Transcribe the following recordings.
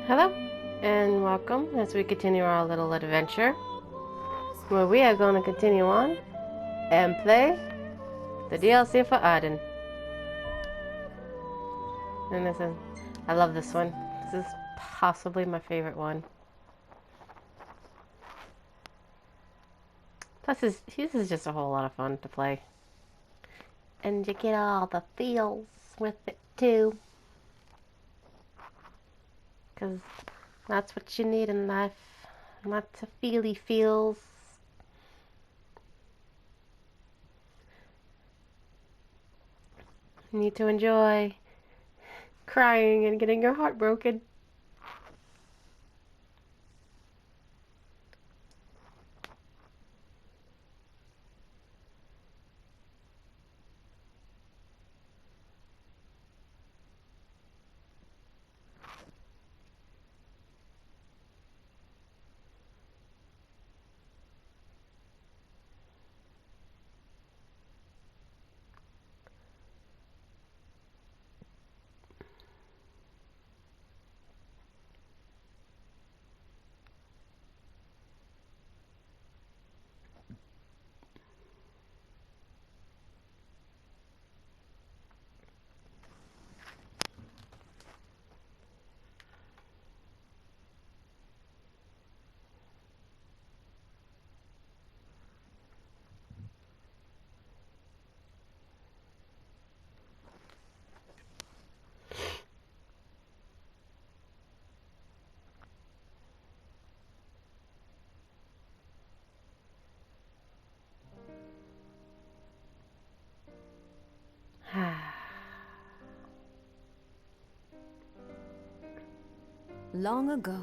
Hello, and welcome as we continue our little adventure, where we are going to continue on and play the DLC for Ardyn. And I love this one. This is possibly my favorite one. Plus, this is just a whole lot of fun to play. And you get all the feels with it too. Because that's what you need in life. Lots of feely feels. You need to enjoy crying and getting your heart broken. Long ago,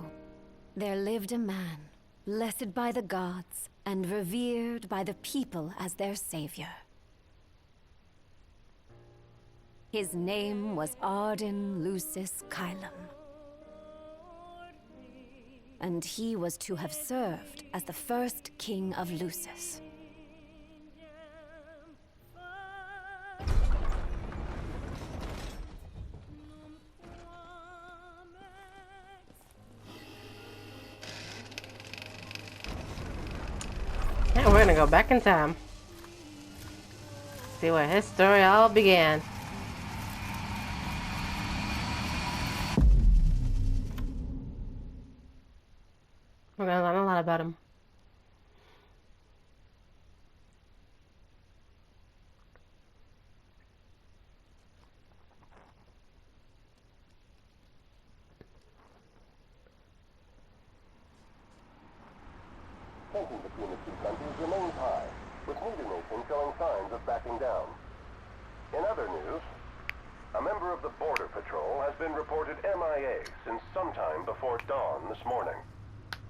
there lived a man, blessed by the gods and revered by the people as their savior. His name was Ardyn Lucis Kylum, and he was to have served as the first king of Lucis. Yeah, we're gonna go back in time. See where his story all began. We're gonna learn a lot about him. Tension between the two countries remains high, with neither nation showing signs of backing down. In other news, a member of the Border Patrol has been reported MIA since sometime before dawn this morning.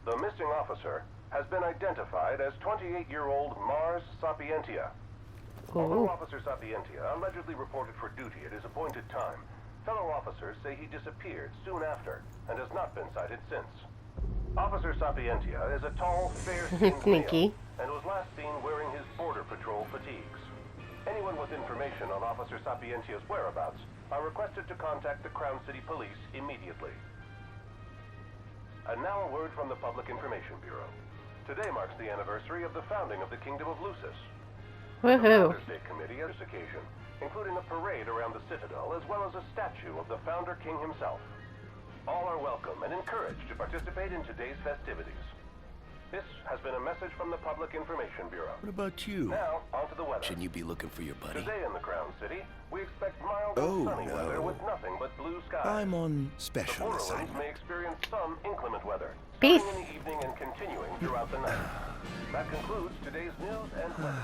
The missing officer has been identified as 28-year-old Mars Sapientia. Although Officer Sapientia allegedly reported for duty at his appointed time, fellow officers say he disappeared soon after and has not been sighted since. Officer Sapientia is a tall, fair-skinned Sneaky. male and was last seen wearing his Border Patrol fatigues. Anyone with information on Officer Sapientia's whereabouts are requested to contact the Crown City Police immediately. And now a word from the Public Information Bureau. Today marks the anniversary of the founding of the Kingdom of Lucis. The Woohoo. Founders Day Committee on this occasion, including a parade around the Citadel as well as a statue of the Founder King himself. All are welcome and encouraged to participate in today's festivities. This has been a message from the Public Information Bureau. What about you? Now, on to the weather. Shouldn't you be looking for your buddy? Today in the Crown City, we expect mild Oh, and sunny no. weather with nothing but blue skies. I'm on The special Borderlands assignment. may experience some inclement weather, Peace. starting in the evening and continuing throughout the night. That concludes today's news and weather.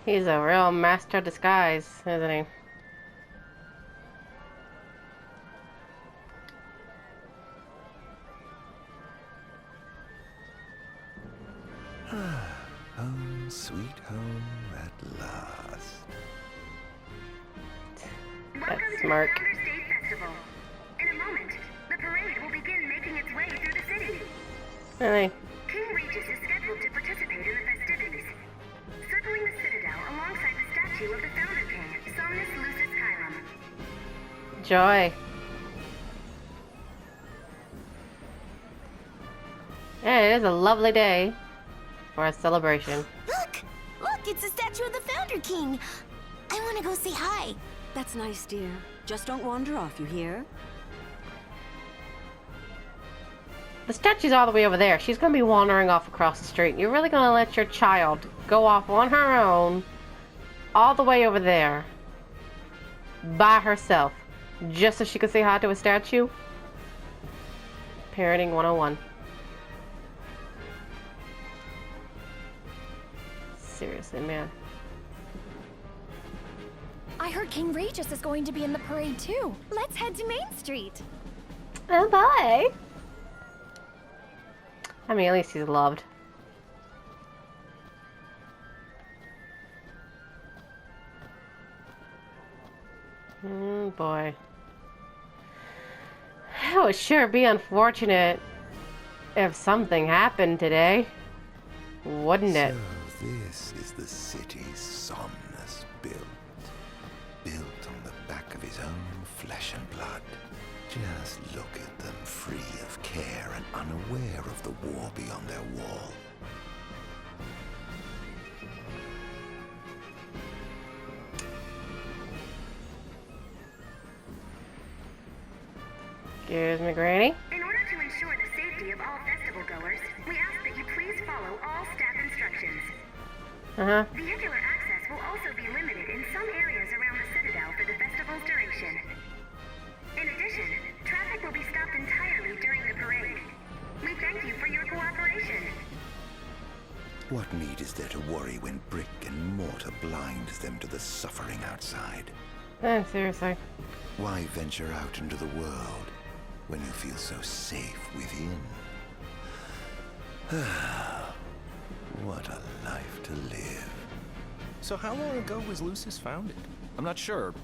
He's a real master of disguise, isn't he? Home, sweet home at last. That's smart. Founders Day Festival. In a moment, the parade will begin making its way through the city. Really? King Regis is scheduled to participate in the festivities. Circling the Citadel alongside the statue of the Founder King, Somnus Lucis Joy. Yeah, it is a lovely day for a celebration. Look! Look, it's a statue of the Founder King! I want to go say hi. That's nice, dear. Just don't wander off, you hear? The statue's all the way over there. She's gonna be wandering off across the street. You're really gonna let your child go off on her own all the way over there by herself just so she can say hi to a statue? Parenting 101. Seriously, man. I heard King Regis is going to be in the parade too. Let's head to Main Street. Oh boy. I mean, at least he's loved. Boy. It would sure be unfortunate if something happened today. Wouldn't it? So this is the city Somnus built. Built on the back of his own flesh and blood. Just look at them, free of care and unaware of the war beyond their wall. Excuse me, Granny. In order to ensure the safety of all festival goers, we ask that you please follow all staff instructions. Vehicular access will also be limited in some areas around the Citadel for the festival's duration. In addition, traffic will be stopped entirely during the parade. We thank you for your cooperation. What need is there to worry when brick and mortar blinds them to the suffering outside? Seriously. Why venture out into the world when you feel so safe within? What a life to live. So how long ago was Lucis founded? I'm not sure.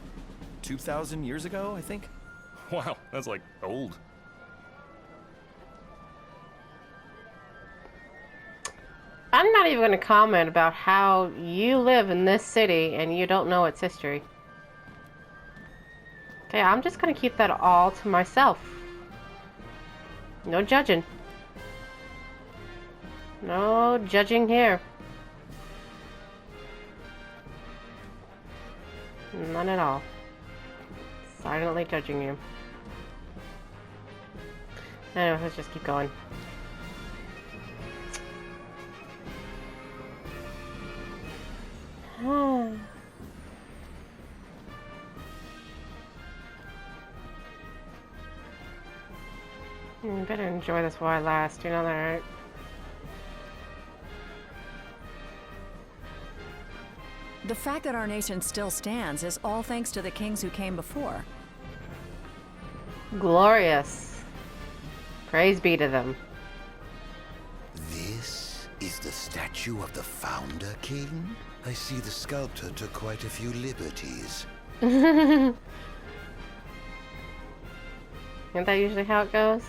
2,000 years ago, I think? Wow, that's like old. I'm not even going to comment about how you live in this city and you don't know its history. Okay, I'm just going to keep that all to myself. No judging. No judging here. None at all. Silently judging you. Anyway, let's just keep going. Better enjoy this while it lasts, you know that, right? The fact that our nation still stands is all thanks to the kings who came before. Glorious. Praise be to them. This is the statue of the Founder King? I see the sculptor took quite a few liberties. Isn't that usually how it goes?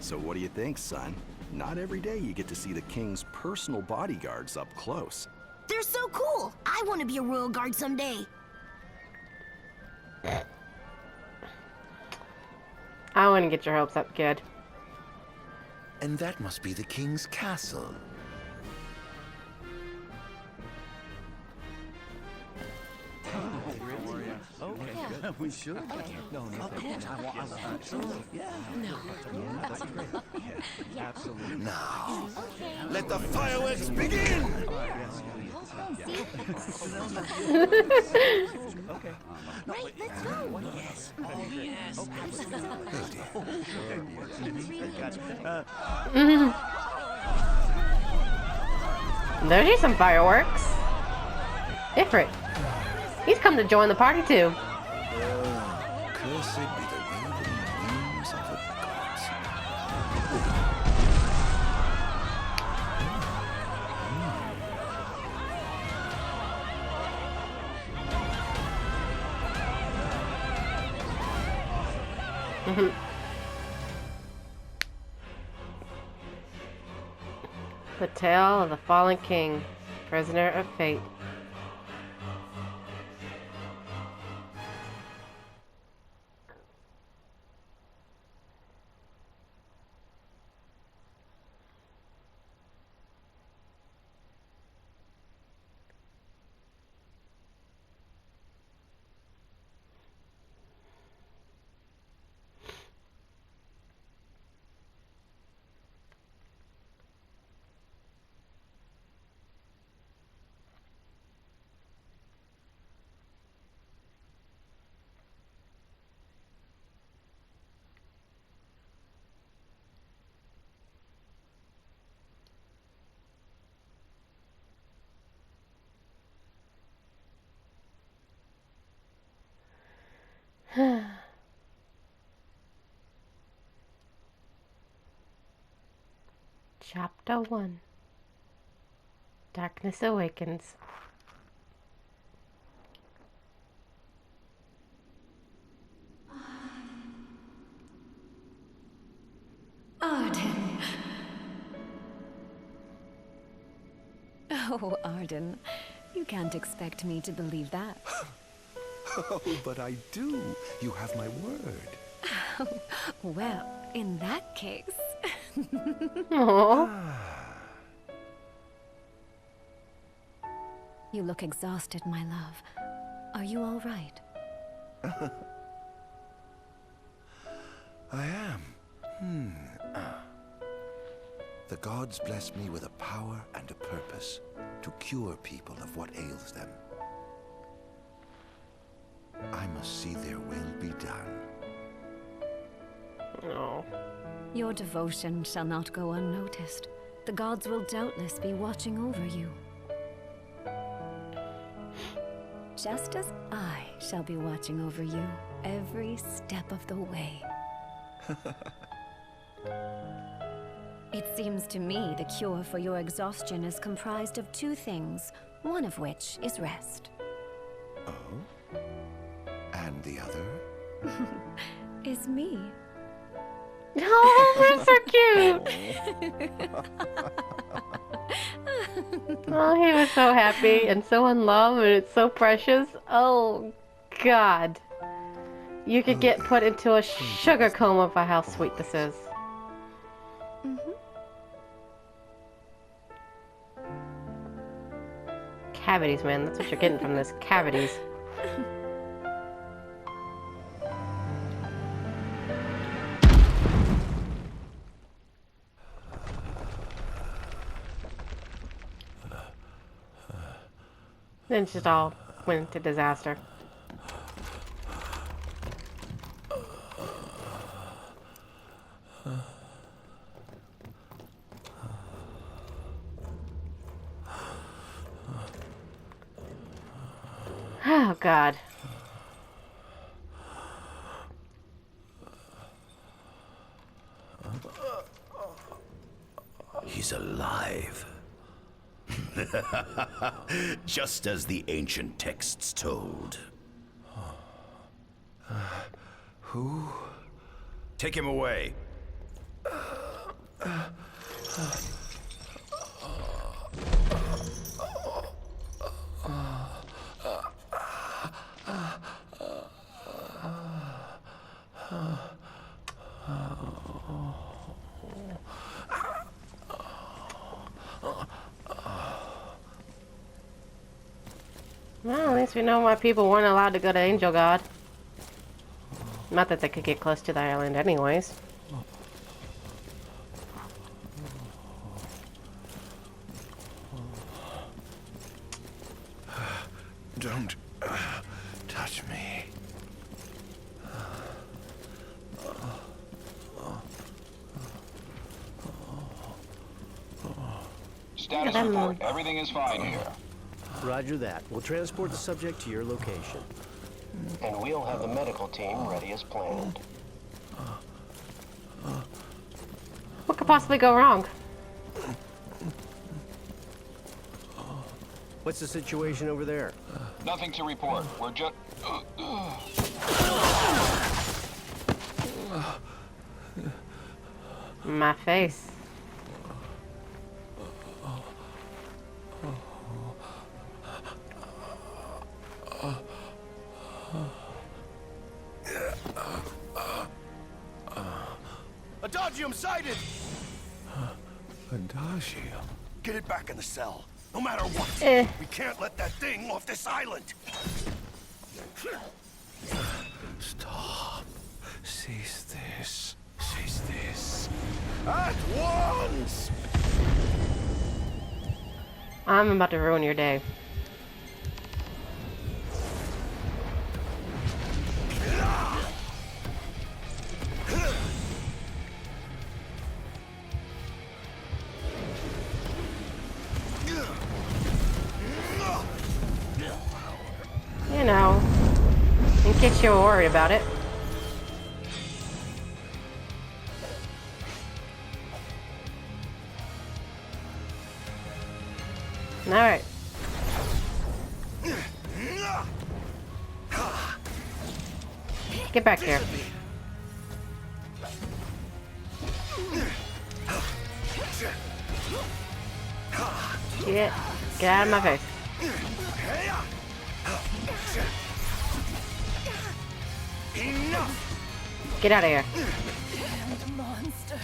So what do you think, son? Not every day you get to see the king's personal bodyguards up close. They're so cool! I want to be a royal guard someday. I wouldn't get your hopes up, kid. And that must be the king's castle. We should. Okay. No, absolutely. Yeah. No. Absolutely. Now, let the fireworks begin! Okay. Right, let's go. Yes. Oh, yes. There's some fireworks. Ifrit. He's come to join the party too. Cursed be the waving wings of the gods. The tale of the fallen king, prisoner of fate. Chapter 1. Darkness Awakens. Ardyn. Oh, Ardyn. You can't expect me to believe that. Oh, but I do. You have my word. Oh, well, in that case... Aww. You look exhausted, my love. Are you all right? I am. The gods bless me with a power and a purpose to cure people of what ails them. I must see their will be done. Oh. Your devotion shall not go unnoticed. The gods will doubtless be watching over you. Just as I shall be watching over you every step of the way. It seems to me the cure for your exhaustion is comprised of two things, one of which is rest. Oh? And the other? Is me. Oh, that's so cute! Oh, he was so happy and so in love, and it's so precious. Oh, God. You could get put into a sugar coma for how sweet this is. Cavities, man. That's what you're getting from this. Cavities. Then it just all went into disaster. Oh, God. He's alive. Just as the ancient texts told. Who? Take him away. Well, at least we know why people weren't allowed to go to Angel God. Not that they could get close to the island anyways. Don't touch me. Status report. Everything is fine here. Roger that. We'll transport the subject to your location. And we'll have the medical team ready as planned. What could possibly go wrong? What's the situation over there? Nothing to report. We're just... My face. Adagium sighted! Adagium? Get it back in the cell, no matter what. We can't let that thing off this island. Stop. Cease this. Cease this. At once! I'm about to ruin your day. You know, in case you're worried about it. Alright. Get back here. Get out of my face. Get out of here. Damned monster.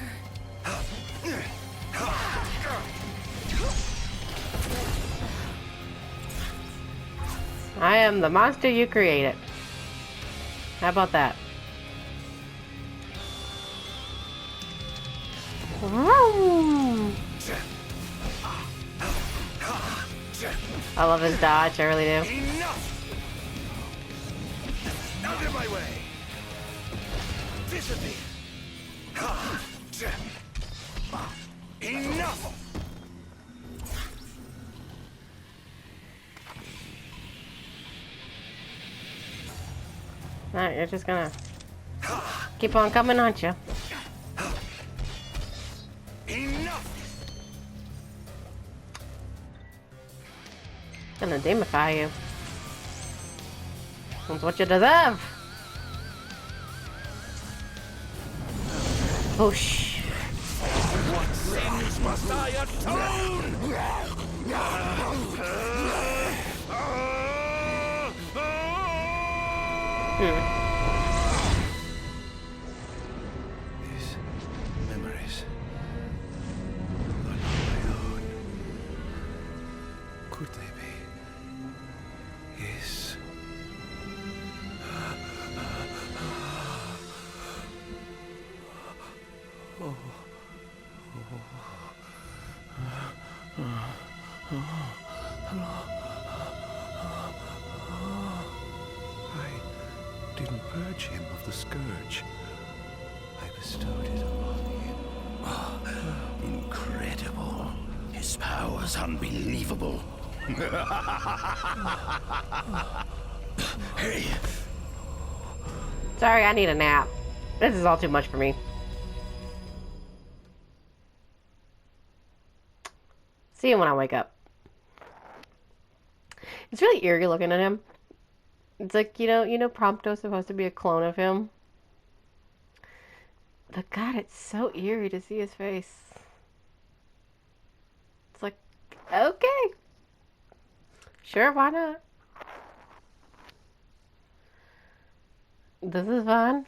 I am the monster you created. How about that? Vroom. I love his dodge, I really do. Out of my way. Disappear. Enough. Alright, you're just gonna keep on coming, aren't you? Enough. Gonna demify you. That's what you deserve. Whoosh. What sins must I atone? These memories are not my own. Could they be? Yes. I didn't purge him of the scourge. I bestowed it upon him. Oh, incredible. His power's unbelievable. Hey. Sorry, I need a nap. This is all too much for me. See you when I wake up. It's really eerie looking at him. It's like, you know Prompto's supposed to be a clone of him. But God, it's so eerie to see his face. It's like, okay. Sure, why not? This is fun.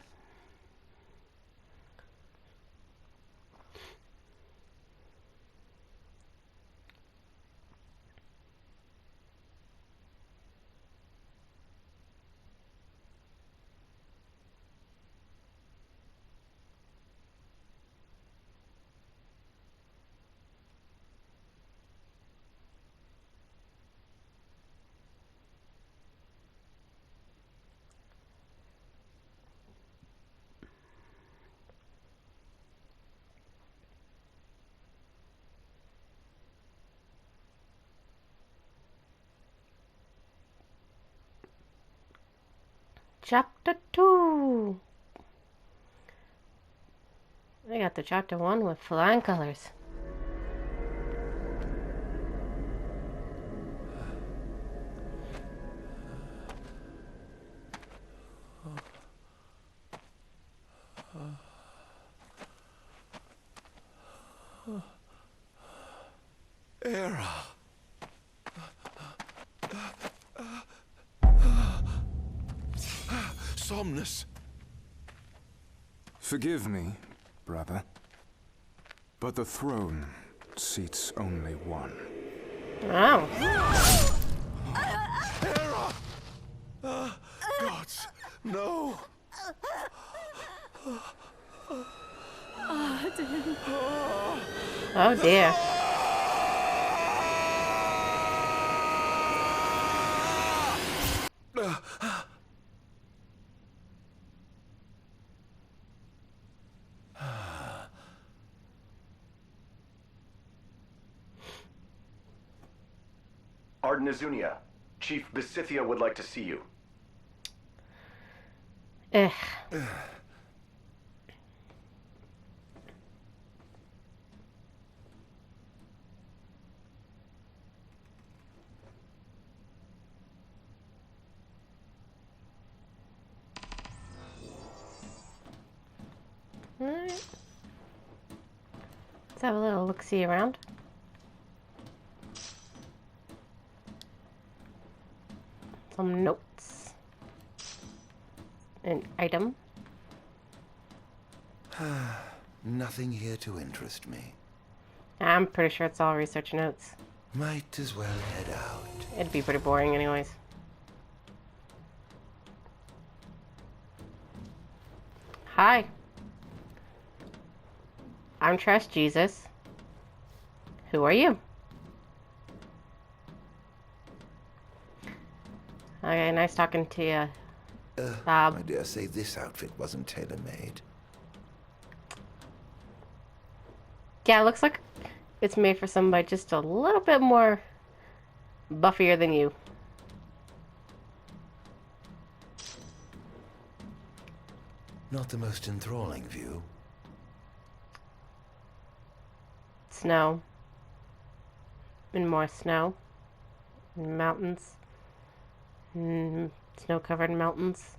Chapter 2. I got the chapter 1 with flying colors. Era. Somnus. Forgive me, brother, but the throne seats only one. Oh. Era! Gods, no! Ardyn. Oh dear. Ardyn Azunia, Chief Besithia would like to see you. Ugh. Let's have a little look-see around. Some notes. An item. Nothing here to interest me. I'm pretty sure it's all research notes. Might as well head out. It'd be pretty boring anyways. Hi. I'm Trust Jesus. Who are you? Okay, nice talking to you, Bob. I dare say this outfit wasn't tailor-made. Yeah, it looks like it's made for somebody just a little bit more buffier than you. Not the most enthralling view. Snow. And more snow. And mountains. Snow-covered mountains.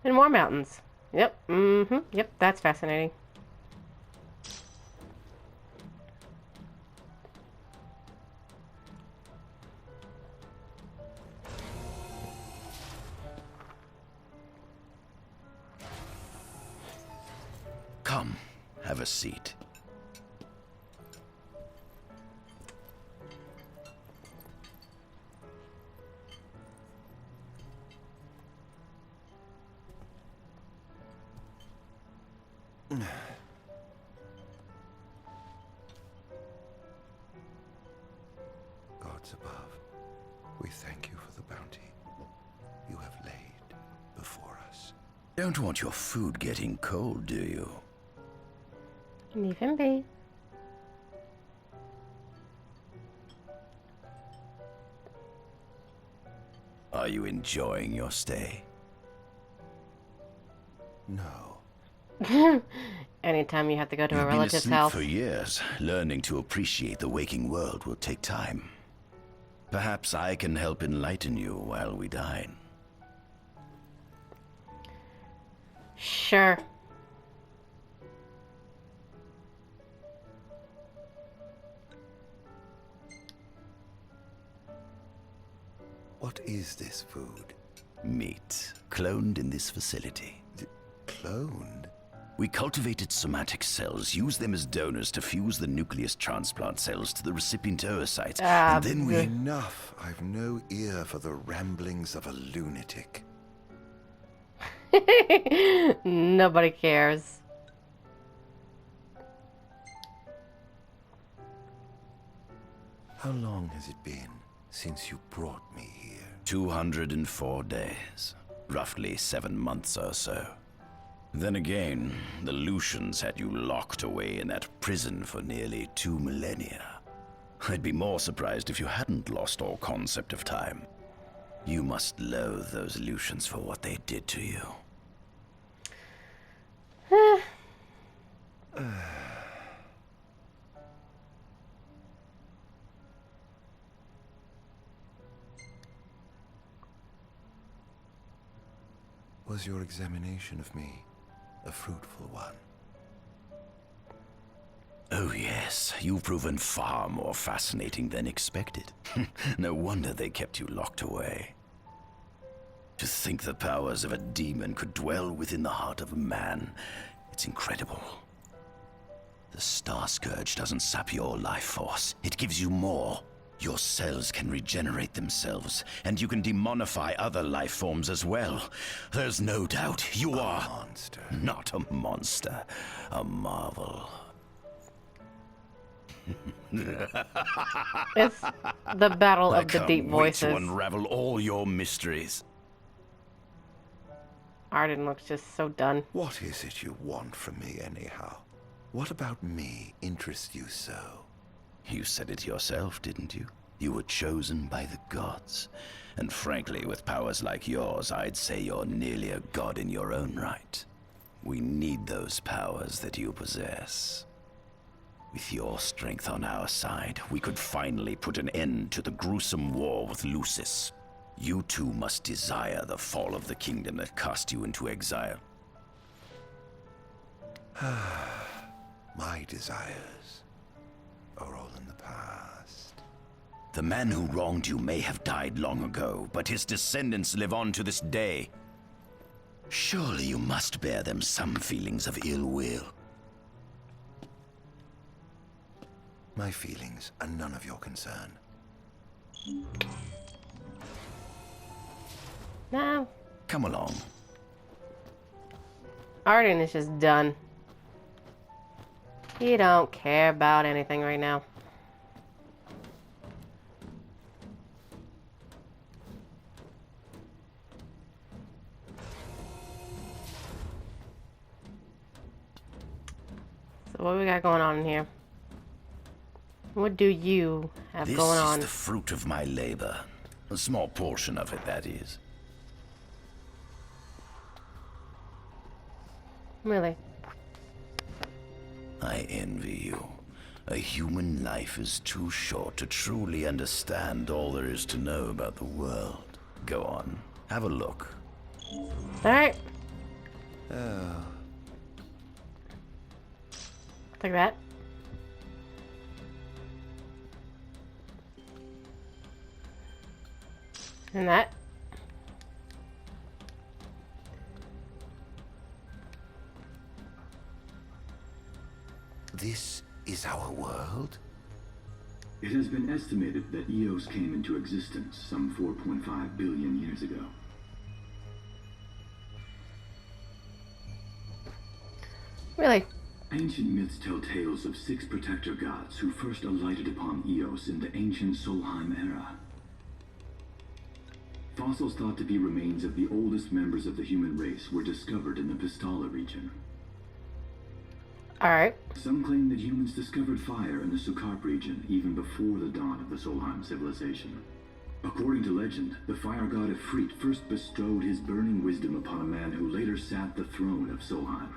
And more mountains. Yep, yep, that's fascinating. Come, have a seat. Gods above, we thank you for the bounty you have laid before us. Don't want your food getting cold, do you? Leave him be. Are you enjoying your stay? No. Anytime you have to go to a You've been relative's asleep house. for years. Learning to appreciate the waking world will take time. Perhaps I can help enlighten you while we dine. Sure. What is this food? Meat, cloned in this facility. Cloned? We cultivated somatic cells, use them as donors to fuse the nucleus transplant cells to the recipient oocytes, and then we... Enough! I've no ear for the ramblings of a lunatic. Nobody cares. How long has it been since you brought me here? 204 days. Roughly 7 months or so. Then again, the Lucians had you locked away in that prison for nearly 2 millennia. I'd be more surprised if you hadn't lost all concept of time. You must loathe those Lucians for what they did to you. Was your examination of me a fruitful one? Oh yes, you've proven far more fascinating than expected. No wonder they kept you locked away. To think the powers of a demon could dwell within the heart of a man, it's incredible. The Star Scourge doesn't sap your life force, it gives you more. Your cells can regenerate themselves, and you can demonify other life forms as well. There's no doubt you are... monster. Not a monster, a marvel. It's the battle of the deep voices. I can't wait to unravel all your mysteries. Ardyn looks just so done. What is it you want from me, anyhow? What about me interests you so? You said it yourself, didn't you? You were chosen by the gods. And frankly, with powers like yours, I'd say you're nearly a god in your own right. We need those powers that you possess. With your strength on our side, we could finally put an end to the gruesome war with Lucis. You too must desire the fall of the kingdom that cast you into exile. My desires are all in the past. The man who wronged you may have died long ago, but his descendants live on to this day. Surely you must bear them some feelings of ill will. My feelings are none of your concern. No. Come along. Ardyn is just done. He don't care about anything right now. So what we got going on in here? What do you have going on? This is the fruit of my labor. A small portion of it, that is. Really? I envy you. A human life is too short to truly understand all there is to know about the world. Go on, have a look. Alright. Oh. Like that. And that. This is our world? It has been estimated that Eos came into existence some 4.5 billion years ago. Really? Ancient myths tell tales of 6 protector gods who first alighted upon Eos in the ancient Solheim era. Fossils thought to be remains of the oldest members of the human race were discovered in the Pistala region. Alright. Some claim that humans discovered fire in the Sukarp region even before the dawn of the Solheim civilization. According to legend, the fire god Ifrit first bestowed his burning wisdom upon a man who later sat the throne of Solheim.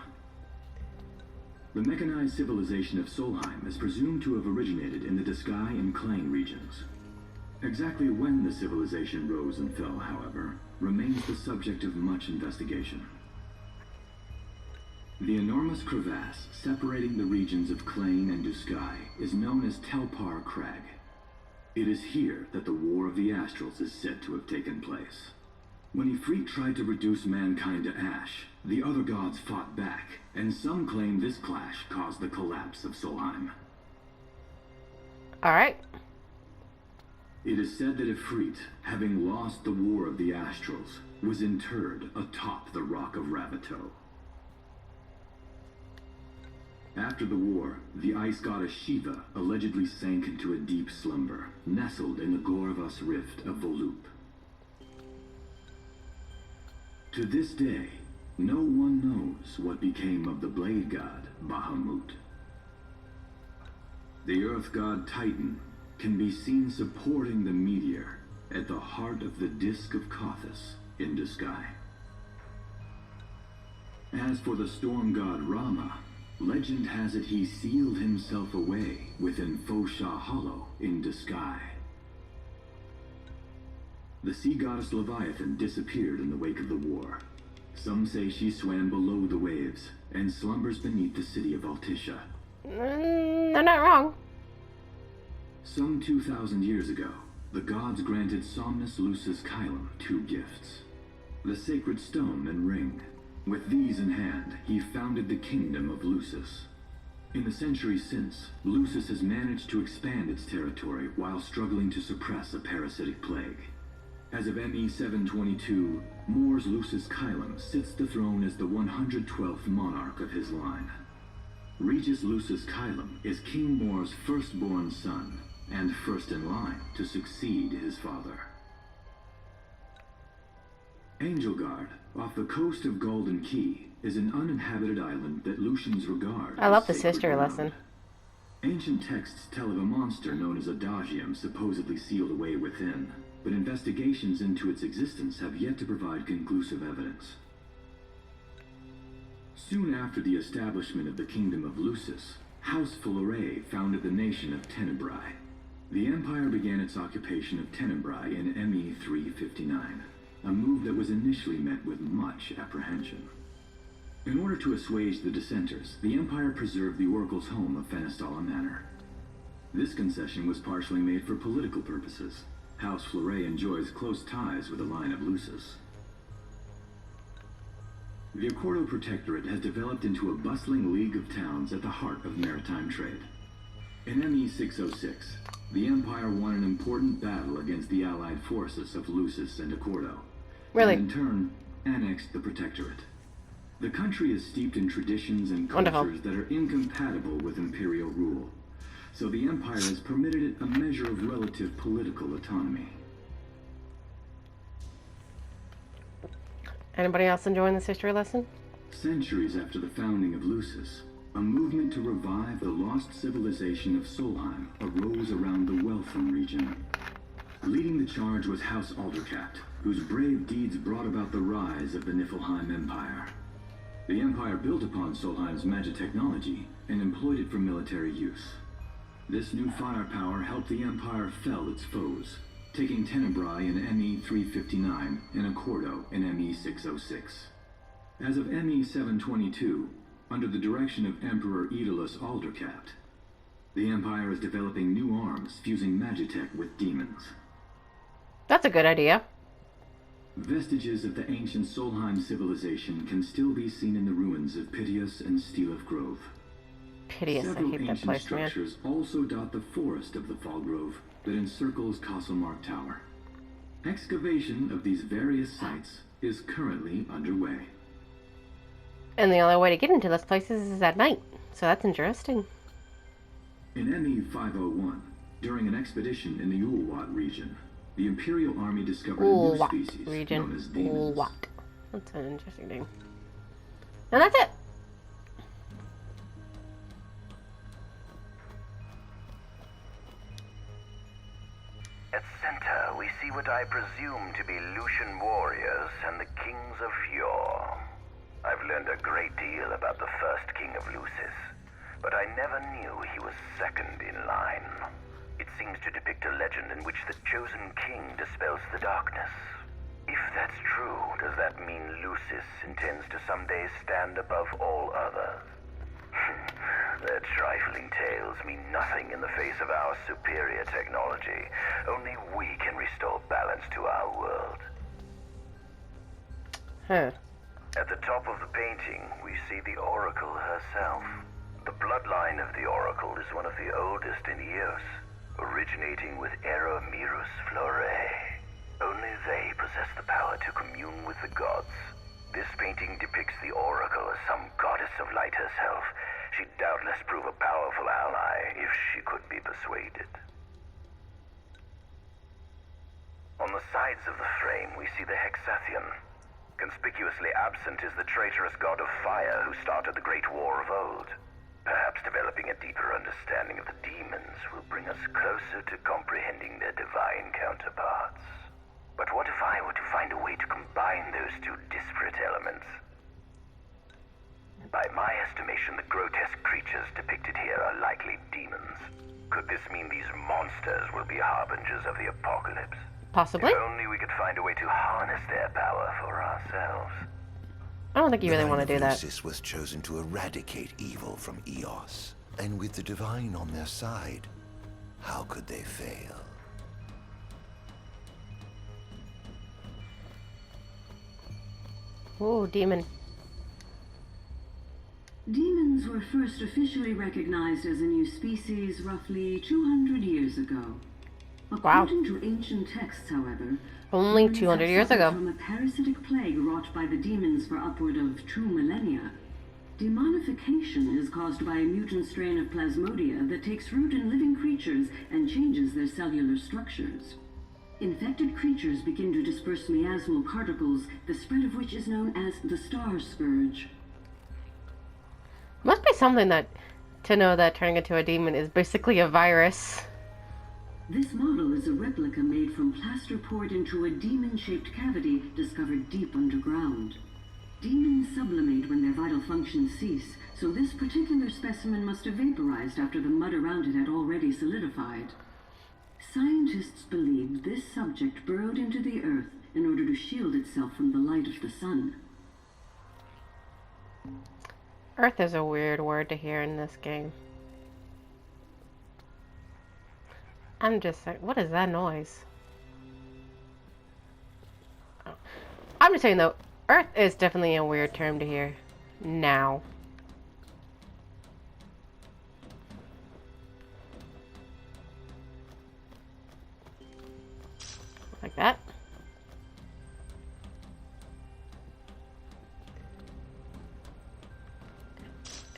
The mechanized civilization of Solheim is presumed to have originated in the Diskai and Klang regions. Exactly when the civilization rose and fell, however, remains the subject of much investigation. The enormous crevasse separating the regions of Klain and Duskai is known as Telpar Crag. It is here that the War of the Astrals is said to have taken place. When Ifrit tried to reduce mankind to ash, the other gods fought back, and some claim this clash caused the collapse of Solheim. Alright. It is said that Ifrit, having lost the War of the Astrals, was interred atop the Rock of Ravito. After the war, the ice goddess Shiva allegedly sank into a deep slumber, nestled in the Goravas Rift of Vollup. To this day, no one knows what became of the blade god, Bahamut. The earth god Titan can be seen supporting the meteor at the heart of the Disk of Kothis in Duskai. As for the storm god Rama, legend has it he sealed himself away within Fosha Hollow in Duskai. The sea goddess Leviathan disappeared in the wake of the war. Some say she swam below the waves and slumbers beneath the city of Altisha. They're not wrong. Some 2,000 years ago, the gods granted Somnus Lucis Kylum 2 gifts: the sacred stone and ring. With these in hand, he founded the kingdom of Lucis. In the centuries since, Lucis has managed to expand its territory while struggling to suppress a parasitic plague. As of ME 722, Mor's Lucis Kylum sits the throne as the 112th monarch of his line. Regis Lucis Kylum is King Mor's firstborn son, and first in line to succeed his father. Angelgard, off the coast of Golden Key, is an uninhabited island that Lucians regard I love as this sacred history ground. lesson. Ancient texts tell of a monster known as Adagium supposedly sealed away within, but investigations into its existence have yet to provide conclusive evidence. Soon after the establishment of the Kingdom of Lucis, House Fulare founded the nation of Tenebrae. The empire began its occupation of Tenebrae in ME 359, a move that was initially met with much apprehension. In order to assuage the dissenters, the Empire preserved the Oracle's home of Fenestala Manor. This concession was partially made for political purposes. House Fleuret enjoys close ties with the line of Lucis. The Accordo Protectorate has developed into a bustling league of towns at the heart of maritime trade. In ME 606, the Empire won an important battle against the allied forces of Lucis and Accordo. Really? And in turn, annexed the Protectorate. The country is steeped in traditions and cultures that are incompatible with imperial rule. So the Empire has permitted it a measure of relative political autonomy. Anybody else enjoying this history lesson? Centuries after the founding of Lucis, a movement to revive the lost civilization of Solheim arose around the Weltham region. Leading the charge was House Aldercat, whose brave deeds brought about the rise of the Niflheim Empire. The Empire built upon Solheim's magic technology and employed it for military use. This new firepower helped the Empire fell its foes, taking Tenebrae in ME 359 and Accordo in ME 606. As of ME 722, under the direction of Emperor Aedalus Aldercat, the Empire is developing new arms fusing magitech with demons. That's a good idea. Vestiges of the ancient Solheim civilization can still be seen in the ruins of Piteous and Steeleth Grove. Piteous, I hate that place, man. Several ancient structures also dot the forest of the Fall Grove that encircles Castlemark Tower. Excavation of these various sites is currently underway. And the only way to get into those places is at night, so that's interesting. In ME 501, during an expedition in the Ulwat region, the Imperial Army discovered a new species known as demons. Ulwat. That's an interesting name. And that's it. At center, we see what I presume to be Lucian warriors and the kings of yore. I've learned a great deal about the first king of Lucis, but I never knew he was second in line. It seems to depict a legend in which the chosen king dispels the darkness. If that's true, does that mean Lucis intends to someday stand above all others? Their trifling tales mean nothing in the face of our superior technology. Only we can restore balance to our world. Huh. At the top of the painting, we see the Oracle herself. The bloodline of the Oracle is one of the oldest in Eos, originating with Eramirus Fleuret. Only they possess the power to commune with the gods. This painting depicts the Oracle as some goddess of light herself. She'd doubtless prove a powerful ally if she could be persuaded. On the sides of the frame, we see the Hexathian. Conspicuously absent is the traitorous god of fire who started the Great War of old. Perhaps developing a deeper understanding of the demons will bring us closer to comprehending their divine counterparts. But what if I were to find a way to combine those two disparate elements? By my estimation, the grotesque creatures depicted here are likely demons. Could this mean these monsters will be harbingers of the apocalypse? Possibly. If only we could find a way to harness their power for ourselves. I don't think you really want to do that. Lucis was chosen to eradicate evil from Eos, and with the divine on their side, how could they fail? Ooh, demon. Demons were first officially recognized as a new species roughly 200 years ago. According to ancient texts, however, only 200 years ago. From a parasitic plague wrought by the demons for upward of 2 millennia. Demonification is caused by a mutant strain of plasmodia that takes root in living creatures and changes their cellular structures. Infected creatures begin to disperse miasmal particles, the spread of which is known as the Star Scourge. Must be something that to know that turning into a demon is basically a virus. This model is a replica made from plaster poured into a demon-shaped cavity discovered deep underground. Demons sublimate when their vital functions cease, so this particular specimen must have vaporized after the mud around it had already solidified. Scientists believed this subject burrowed into the earth in order to shield itself from the light of the sun. Earth is a weird word to hear in this game. I'm just like, what is that noise? Oh. I'm just saying though, Earth is definitely a weird term to hear now. Like that.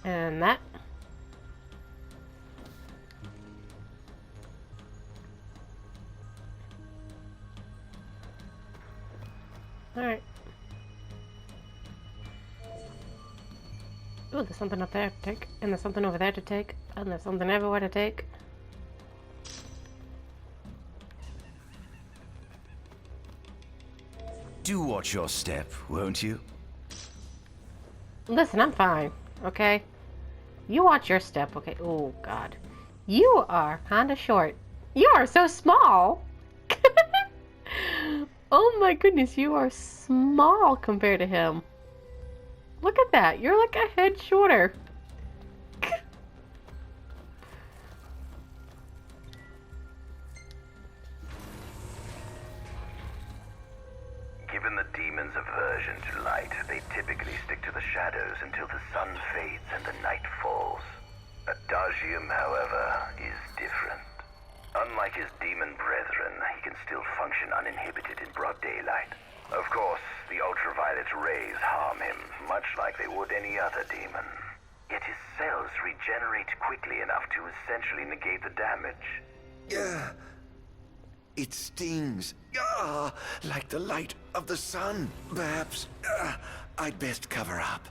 And that. Alright. Ooh, there's something up there to take. And there's something over there to take. And there's something everywhere to take. Do watch your step, won't you? Listen, I'm fine, okay? You watch your step, okay? Oh, God. You are kind of short. You are so small. Oh my goodness, you are small compared to him. Look at that. You're like a head shorter. Given the demon's aversion to light, they typically stick to the shadows until the sun fades and the night falls. Adagium, however, is different. Unlike his demon brethren, he can still function uninhibited in broad daylight. Of course, the ultraviolet rays harm him, much like they would any other demon. Yet his cells regenerate quickly enough to essentially negate the damage. Yeah. It stings. Like the light of the sun. Perhaps I'd best cover up.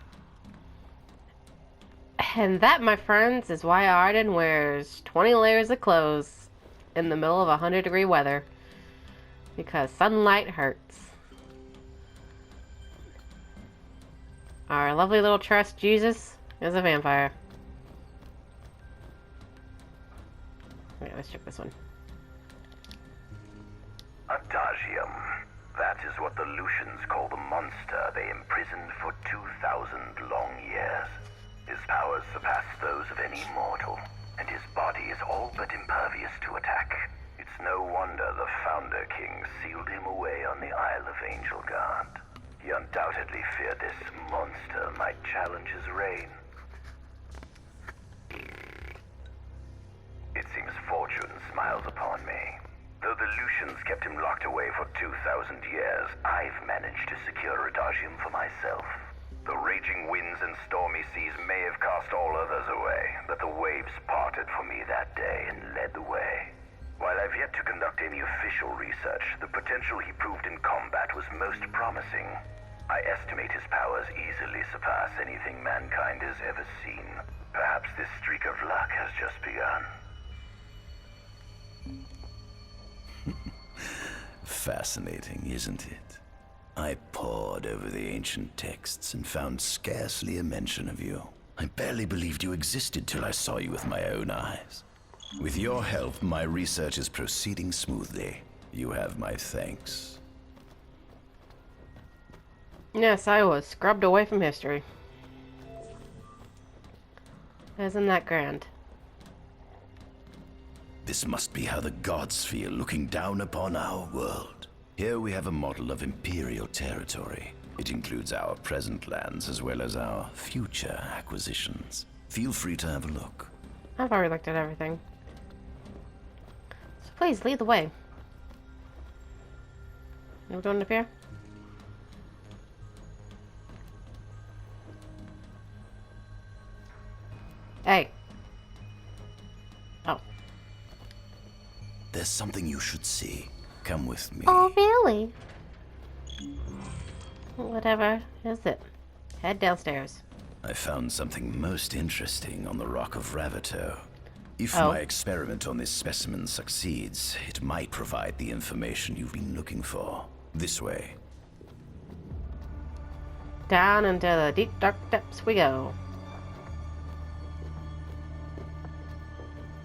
And that, my friends, is why Ardyn wears 20 layers of clothes in the middle of 100-degree weather. Because sunlight hurts. Our lovely little trust Jesus is a vampire. Okay, let's check this one. Adagium. That is what the Lucians call the monster they imprisoned for 2,000 long years. His powers surpass those of any mortal, and his body is all but impervious to attack. It's no wonder the Founder King sealed him away on the Isle of Angel Guard. He undoubtedly feared this monster might challenge his reign. It seems fortune smiles upon me. Though the Lucians kept him locked away for 2,000 years, I've managed to secure Adagium for myself. The raging winds and stormy seas may have cast all others away, but the waves parted for me that day and led the way. While I've yet to conduct any official research, the potential he proved in combat was most promising. I estimate his powers easily surpass anything mankind has ever seen. Perhaps this streak of luck has just begun. Fascinating, isn't it? I pored over the ancient texts and found scarcely a mention of you. I barely believed you existed till I saw you with my own eyes. With your help, my research is proceeding smoothly. You have my thanks. Yes, I was scrubbed away from history. Isn't that grand? This must be how the gods feel looking down upon our world. Here we have a model of imperial territory. It includes our present lands as well as our future acquisitions. Feel free to have a look. I've already looked at everything. So please, lead the way. Are we going up here? Hey. Oh. There's something you should see. Come with me. Oh, really? Whatever is it? Head downstairs. I found something most interesting on the Rock of Ravito. If my experiment on this specimen succeeds, it might provide the information you've been looking for. This way. Down into the deep dark depths we go.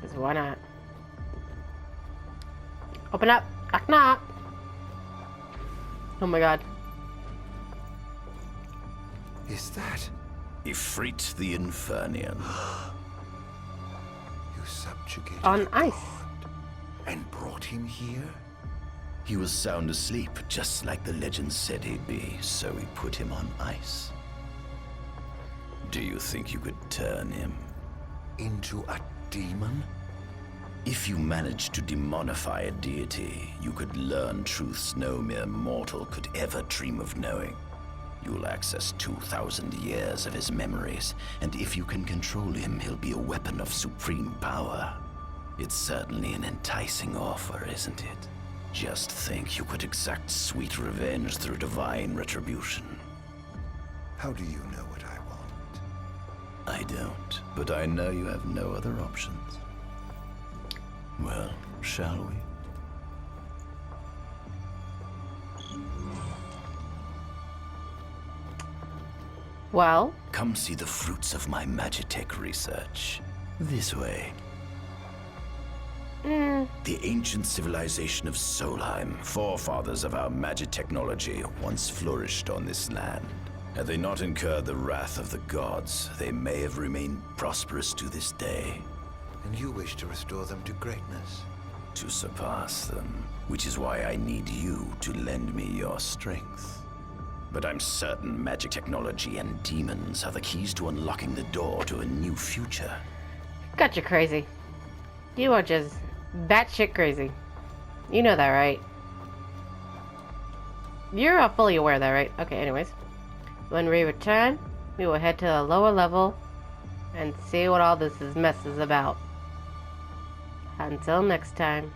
'Cause why not? Open up! Knock knock! Oh my god. Is that Ifrit the Infernian. You subjugated On a ice. god and brought him here? He was sound asleep, just like the legend said he'd be, so we put him on ice. Do you think you could turn him into a demon? If you managed to demonify a deity, you could learn truths no mere mortal could ever dream of knowing. You'll access 2,000 years of his memories, and if you can control him, he'll be a weapon of supreme power. It's certainly an enticing offer, isn't it? Just think you could exact sweet revenge through divine retribution. How do you know what I want? I don't, but I know you have no other options. Well, shall we? Well? Come see the fruits of my Magitech research. This way. The ancient civilization of Solheim, forefathers of our magic technology, once flourished on this land. Had they not incurred the wrath of the gods, they may have remained prosperous to this day. And you wish to restore them to greatness? To surpass them, which is why I need you to lend me your strength. But I'm certain magic technology and demons are the keys to unlocking the door to a new future. Gotcha, crazy. You are just batshit crazy. You know that, right? You're fully aware of that, right? Okay, anyways. When we return, we will head to the lower level and see what all this mess is about. Until next time.